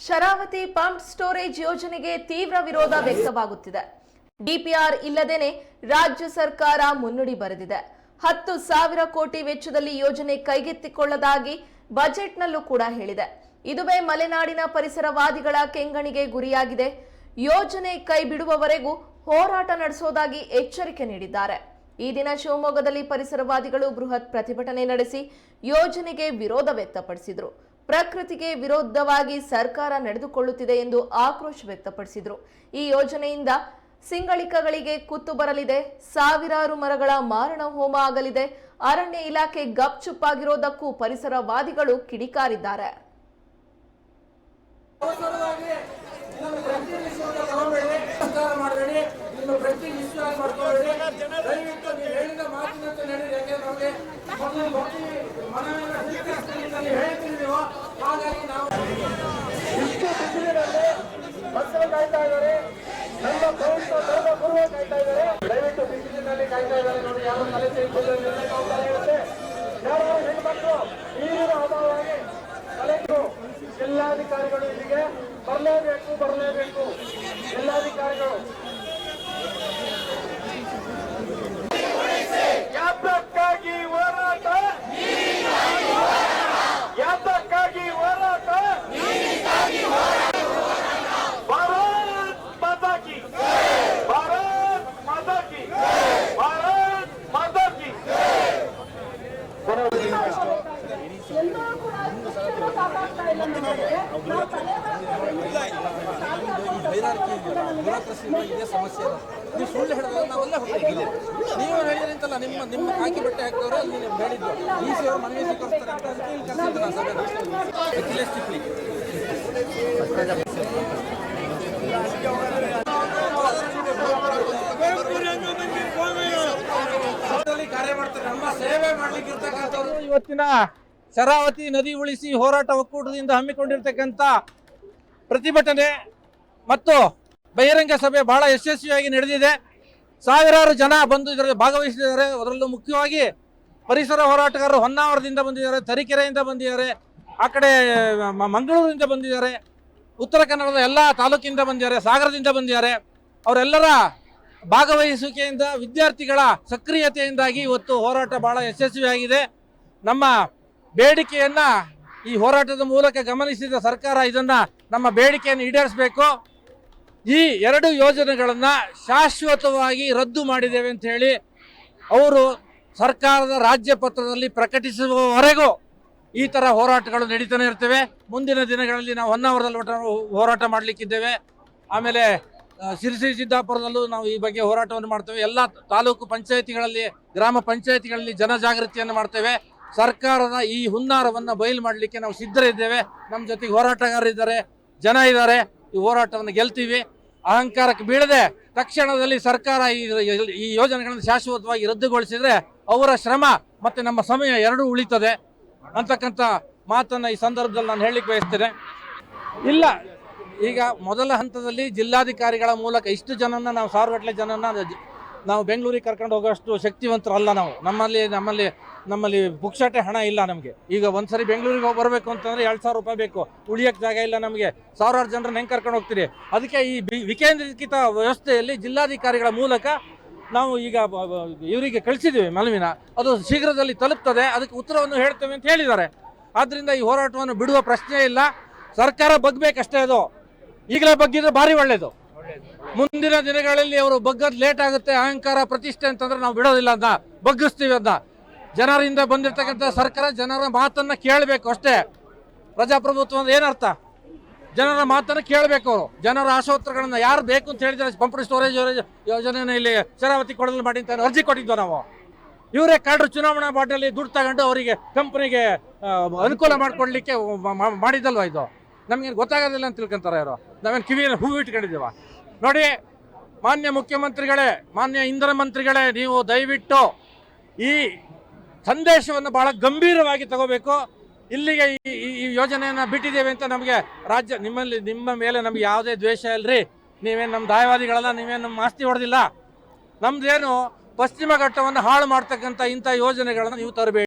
Sharavati pump storage ಯೋಜನೆಗೆ ತೀವ್ರ ವಿರೋಧ ವ್ಯಕ್ತವಾಗುತ್ತಿದೆ. ಡಿಪಿಆರ್ ಇಲ್ಲದೇನೆ ರಾಜ್ಯ ಸರ್ಕಾರ ಮುನ್ನುಡಿ ಬರೆದಿದೆ. 10,000 ಕೋಟಿ ವೆಚ್ಚದಲ್ಲಿ ಯೋಜನೆ ಕೈಗೆತ್ತಿಕೊಳ್ಳದಾಗಿ ಬಜೆಟ್ನಲ್ಲೂ ಕೂಡ ಹೇಳಿದೆ. ಇದುವೇ ಮಲೆನಾಡಿನ ಪರಿಸರವಾದಿಗಳ ಕೆಂಗಣಿಗೆ ಗುರಿಯಾಗಿದೆ. ಯೋಜನೆ ಕೈ ಬಿಡುವವರೆಗೂ ಹೋರಾಟ ನಡೆಸೋದಾಗಿ ಎಚ್ಚರಿಕೆ ನೀಡಿದ್ದಾರೆ. ಈ ದಿನ ಶಿವಮೊಗ್ಗದಲ್ಲಿ ಪರಿಸರವಾದಿಗಳು ಬೃಹತ್ ಪ್ರತಿಭಟನೆ ನಡೆಸಿ ಯೋಜನೆಗೆ ವಿರೋಧ ವ್ಯಕ್ತಪಡಿಸಿದರು. ಪ್ರಕೃತಿಗೆ ವಿರೋಧವಾಗಿ ಸರ್ಕಾರ ನಡೆದುಕೊಳ್ಳುತ್ತಿದೆ ಎಂದು ಆಕ್ರೋಶ ವ್ಯಕ್ತಪಡಿಸಿದರು. ಈ ಯೋಜನೆಯಿಂದ ಸಿಂಗಳಿಕಗಳಿಗೆ ಕುತ್ತು ಬರಲಿದೆ. ಸಾವಿರಾರು ಮರಗಳ ಮಾರಣ ಹೋಮ ಆಗಲಿದೆ. ಅರಣ್ಯ ಇಲಾಖೆ ಗಪ್ಚುಪ್ಪಾಗಿರೋದಕ್ಕೂ ಪರಿಸರವಾದಿಗಳು ಕಿಡಿಕಾರಿದ್ದಾರೆ. ದಯವಿಟ್ಟು ಬಿಸಿಲಿನಲ್ಲಿ ಕಾಯ್ತಾ ಇದ್ದಾರೆ ನೋಡಿ, ಯಾರು ತಲೆ ಹೆಣ್ಮಕ್ಳು ನೀರಿನ ಅಭಾವವಾಗಿ ಕಲೆಕ್ಟರು ಜಿಲ್ಲಾಧಿಕಾರಿಗಳು ಇಲ್ಲಿಗೆ ಬರಲೇಬೇಕು. ಜಿಲ್ಲಾಧಿಕಾರಿಗಳು ಯಾತಕ್ಕಾಗಿ ಹೋರಾಟ, ಯಾತಕ್ಕಾಗಿ ಹೋರಾಟ, ಭಾರತ್ ಮಾತಾ ಕಿ, ಭಾರತ್ ಮಾತಾ ಕಿ, ಭಾರತ್ ಮಾತಾ ಕಿ. ಇದೇ ಸಮಸ್ಯೆ ಇಲ್ಲ. ನೀವು ಸುಳ್ಳು ಹೇಳಿದ್ರೆ ನಾವೆಲ್ಲ ಹೋಗ್ತೀವಿ. ನೀವು ಹೇಳಿದ್ರಿ ಅಂತಲ್ಲ, ನಿಮ್ಮ ಹಾಕಿ ಬಟ್ಟೆ ಹಾಕಿದವರು ಅಲ್ಲಿ ನೀವು ಹೇಳಿದ್ದು ಈ ಸೇವೆ ಮನವಿ ಸ್ವೀಕರಿಸ್ತಾರೆ ಅಂತ ಅದಕ್ಕೆ ಇಲ್ಲಿ ಕರೆಸಿದ್ದು ನಾನು ಸಭೆ ಕಾರ್ಯ ಮಾಡ್ತಾರೆ. ನಮ್ಮ ಸೇವೆ ಮಾಡ್ಲಿಕ್ಕೆ ಇರ್ತಕ್ಕಂಥವ್ರು ಇವತ್ತಿನ ಶರಾವತಿ ನದಿ ಉಳಿಸಿ ಹೋರಾಟ ಒಕ್ಕೂಟದಿಂದ ಹಮ್ಮಿಕೊಂಡಿರ್ತಕ್ಕಂಥ ಪ್ರತಿಭಟನೆ ಮತ್ತು ಬಹಿರಂಗ ಸಭೆ ಬಹಳ ಯಶಸ್ವಿಯಾಗಿ ನಡೆದಿದೆ. ಸಾವಿರಾರು ಜನ ಬಂದು ಇದರಲ್ಲಿ ಭಾಗವಹಿಸಿದ್ದಾರೆ. ಅದರಲ್ಲೂ ಮುಖ್ಯವಾಗಿ ಪರಿಸರ ಹೋರಾಟಗಾರರು ಹೊನ್ನಾವರದಿಂದ ಬಂದಿದ್ದಾರೆ, ತರೀಕೆರೆಯಿಂದ ಬಂದಿದ್ದಾರೆ, ಆ ಕಡೆ ಮಂಗಳೂರಿನಿಂದ ಬಂದಿದ್ದಾರೆ, ಉತ್ತರ ಕನ್ನಡದ ಎಲ್ಲ ತಾಲೂಕಿನಿಂದ ಬಂದಿದ್ದಾರೆ, ಸಾಗರದಿಂದ ಬಂದಿದ್ದಾರೆ. ಅವರೆಲ್ಲರ ಭಾಗವಹಿಸುವಿಕೆಯಿಂದ, ವಿದ್ಯಾರ್ಥಿಗಳ ಸಕ್ರಿಯತೆಯಿಂದಾಗಿ ಇವತ್ತು ಹೋರಾಟ ಬಹಳ ಯಶಸ್ವಿಯಾಗಿದೆ. ನಮ್ಮ ಬೇಡಿಕೆಯನ್ನ ಈ ಹೋರಾಟದ ಮೂಲಕ ಗಮನಿಸಿದ ಸರ್ಕಾರ ಇದನ್ನ ನಮ್ಮ ಬೇಡಿಕೆಯನ್ನು ಈಡೇರಿಸಬೇಕು. ಈ ಎರಡು ಯೋಜನೆಗಳನ್ನ ಶಾಶ್ವತವಾಗಿ ರದ್ದು ಮಾಡಿದ್ದೇವೆ ಅಂತ ಹೇಳಿ ಅವರು ಸರ್ಕಾರದ ರಾಜ್ಯ ಪತ್ರದಲ್ಲಿ ಪ್ರಕಟಿಸುವವರೆಗೂ ಈ ತರ ಹೋರಾಟಗಳು ನಡೀತಾನೆ ಇರ್ತವೆ. ಮುಂದಿನ ದಿನಗಳಲ್ಲಿ ನಾವು ಹೊನ್ನಾವರದಲ್ಲಿ ಹೋರಾಟ ಮಾಡಲಿಕ್ಕಿದ್ದೇವೆ. ಆಮೇಲೆ ಸಿರಿಸಿ ಸಿದ್ದಾಪುರದಲ್ಲೂ ನಾವು ಈ ಬಗ್ಗೆ ಹೋರಾಟವನ್ನು ಮಾಡ್ತೇವೆ. ಎಲ್ಲ ತಾಲೂಕು ಪಂಚಾಯಿತಿಗಳಲ್ಲಿ, ಗ್ರಾಮ ಪಂಚಾಯಿತಿಗಳಲ್ಲಿ ಜನಜಾಗೃತಿಯನ್ನು ಮಾಡ್ತೇವೆ. ಸರ್ಕಾರದ ಈ ಹುನ್ನಾರವನ್ನು ಬಯಲು ಮಾಡಲಿಕ್ಕೆ ನಾವು ಸಿದ್ಧರಿದ್ದೇವೆ. ನಮ್ಮ ಜೊತೆಗೆ ಹೋರಾಟಗಾರರಿದ್ದಾರೆ, ಜನ ಇದ್ದಾರೆ. ಈ ಹೋರಾಟವನ್ನು ಗೆಲ್ತೀವಿ. ಅಹಂಕಾರಕ್ಕೆ ಬೀಳದೆ ತಕ್ಷಣದಲ್ಲಿ ಸರ್ಕಾರ ಈ ಯೋಜನೆಗಳನ್ನು ಶಾಶ್ವತವಾಗಿ ರದ್ದುಗೊಳಿಸಿದ್ರೆ ಅವರ ಶ್ರಮ ಮತ್ತೆ ನಮ್ಮ ಸಮಯ ಎರಡೂ ಉಳಿತದೆ ಅಂತಕ್ಕಂಥ ಮಾತನ್ನು ಈ ಸಂದರ್ಭದಲ್ಲಿ ನಾನು ಹೇಳಲಿಕ್ಕೆ ಬಯಸ್ತೇನೆ. ಇಲ್ಲ, ಈಗ ಮೊದಲ ಹಂತದಲ್ಲಿ ಜಿಲ್ಲಾಧಿಕಾರಿಗಳ ಮೂಲಕ ಇಷ್ಟು ಜನನ್ನ ನಾವು ಸಾವಿರಗಟ್ಟಲೆ ಜನನ್ನ ನಾವು ಬೆಂಗಳೂರಿಗೆ ಕರ್ಕೊಂಡು ಹೋಗೋಷ್ಟು ಶಕ್ತಿವಂತರಲ್ಲ ನಾವು. ನಮ್ಮಲ್ಲಿ ಪುಕ್ಷಟೆ ಹಣ ಇಲ್ಲ ನಮಗೆ. ಈಗ ಒಂದ್ಸರಿ ಬೆಂಗಳೂರಿಗೆ ಬರಬೇಕು ಅಂತಂದ್ರೆ 2,000 ರೂಪಾಯಿ ಬೇಕು, ಉಳಿಯಕ್ಕೆ ಜಾಗ ಇಲ್ಲ ನಮಗೆ. ಸಾವಿರಾರು ಜನರನ್ನ ಹೆಂಗೆ ಕರ್ಕೊಂಡು ಹೋಗ್ತೀರಿ? ಅದಕ್ಕೆ ಈ ವಿಕೇಂದ್ರೀಕೃತ ವ್ಯವಸ್ಥೆಯಲ್ಲಿ ಜಿಲ್ಲಾಧಿಕಾರಿಗಳ ಮೂಲಕ ನಾವು ಈಗ ಇವರಿಗೆ ಕಳಿಸಿದ್ದೀವಿ ಮನವಿನ. ಅದು ಶೀಘ್ರದಲ್ಲಿ ತಲುಪ್ತದೆ. ಅದಕ್ಕೆ ಉತ್ತರವನ್ನು ಹೇಳ್ತೇವೆ ಅಂತ ಹೇಳಿದ್ದಾರೆ. ಆದ್ದರಿಂದ ಈ ಹೋರಾಟವನ್ನು ಬಿಡುವ ಪ್ರಶ್ನೆ ಇಲ್ಲ. ಸರ್ಕಾರ ಬಗ್ಬೇಕಷ್ಟೇ. ಅದು ಈಗಲೇ ಬಗ್ಗಿದ್ರೆ ಭಾರಿ ಒಳ್ಳೇದು. ಮುಂದಿನ ದಿನಗಳಲ್ಲಿ ಅವರು ಬಗ್ಗದ್ ಲೇಟ್ ಆಗುತ್ತೆ. ಅಹಂಕಾರ ಪ್ರತಿಷ್ಠೆ ಅಂತಂದ್ರೆ ನಾವು ಬಿಡೋದಿಲ್ಲ, ಅಂತ ಬಗ್ಗಿಸ್ತೀವಿ. ಅಂತ ಜನರಿಂದ ಬಂದಿರತಕ್ಕಂಥ ಸರ್ಕಾರ ಜನರ ಮಾತನ್ನ ಕೇಳಬೇಕು ಅಷ್ಟೇ. ಪ್ರಜಾಪ್ರಭುತ್ವ ಅಂದ್ರೆ ಏನರ್ಥ? ಜನರ ಮಾತನ್ನು ಕೇಳಬೇಕು. ಅವರು ಜನರ ಆಶೋತ್ತರಗಳನ್ನ ಯಾರು ಬೇಕು ಅಂತ ಹೇಳಿದ್ರೆ ಪಂಪ್ ಸ್ಟೋರೇಜ್ ಯೋಜನೆಯನ್ನು ಇಲ್ಲಿ ಶರಾವತಿ ಕೊಡಲು ಮಾಡಿ ಅಂತ ಅರ್ಜಿ ಕೊಟ್ಟಿದ್ವು ನಾವು. ಇವರೇ ಕಳ್ಳರು ಚುನಾವಣಾ ಬಾಟಲ್ಲಿ ದುಡ್ಡು ತಗೊಂಡು ಅವರಿಗೆ ಕಂಪನಿಗೆ ಅನುಕೂಲ ಮಾಡಿಕೊಡ್ಲಿಕ್ಕೆ ಮಾಡಿದಲ್ವ ಇದು? ನಮ್ಗೇನು ಗೊತ್ತಾಗೋದಿಲ್ಲ ಅಂತ ತಿಳ್ಕೊಂತಾರೆ ಇವರು. ನಾವೇನು ಕಿವಿಯನ್ನು ಹೂವು ಇಟ್ಕೊಂಡಿದ್ದೀವ? ನೋಡಿ, ಮಾನ್ಯ ಮುಖ್ಯಮಂತ್ರಿಗಳೇ, ಮಾನ್ಯ ಇಂಧನ ಮಂತ್ರಿಗಳೇ, ನೀವು ದಯವಿಟ್ಟು ಈ ಸಂದೇಶವನ್ನು ಬಹಳ ಗಂಭೀರವಾಗಿ ತಗೋಬೇಕು. ಇಲ್ಲಿಗೆ ಈ ಯೋಜನೆಯನ್ನು ಬಿಟ್ಟಿದ್ದೇವೆ ಅಂತ ನಮಗೆ ನಿಮ್ಮ ಮೇಲೆ ನಮ್ಗೆ ಯಾವುದೇ ದ್ವೇಷ ಇಲ್ರಿ. ನೀವೇನು ನಮ್ಮ ದಾಯವಾದಿಗಳಲ್ಲ, ನೀವೇನು ನಮ್ಮ ಆಸ್ತಿ ಹೊಡೆದಿಲ್ಲ. ನಮ್ದೇನು ಪಶ್ಚಿಮ ಘಟ್ಟವನ್ನು ಹಾಳು ಮಾಡ್ತಕ್ಕಂಥ ಇಂಥ ಯೋಜನೆಗಳನ್ನು ನೀವು ತರಬೇಡಿ.